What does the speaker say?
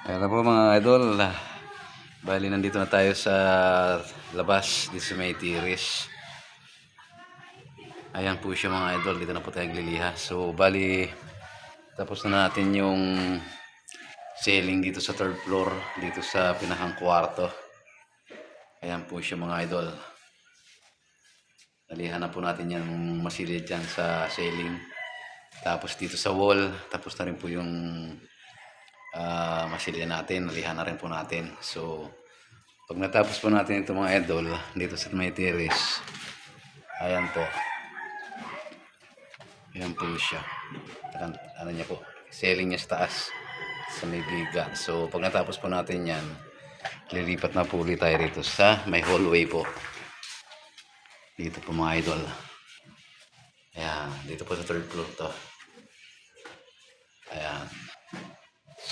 Ayan po mga idol. Bali nandito na tayo sa labas dito sa may tiris. Ayan po siya mga idol. Dito na po tayo nagliliha. So bali tapos na natin yung ceiling dito sa third floor. Dito sa pinakang kwarto. Ayan po siya mga idol. Nalihan na po natin yan masilid dyan sa ceiling. Tapos dito sa wall. Tapos na rin po yung masilya natin. Nalihan na rin po natin. So pag natapos po natin ito mga idol, dito sa may terrace, ayan po. Ayan po siya. Ano niya po, ceiling niya sa taas, sa may biga. So pag natapos po natin yan, lilipat na po ulit tayo rito sa may hallway po. Dito po mga idol. Ayan, dito po sa third floor to. Ayan.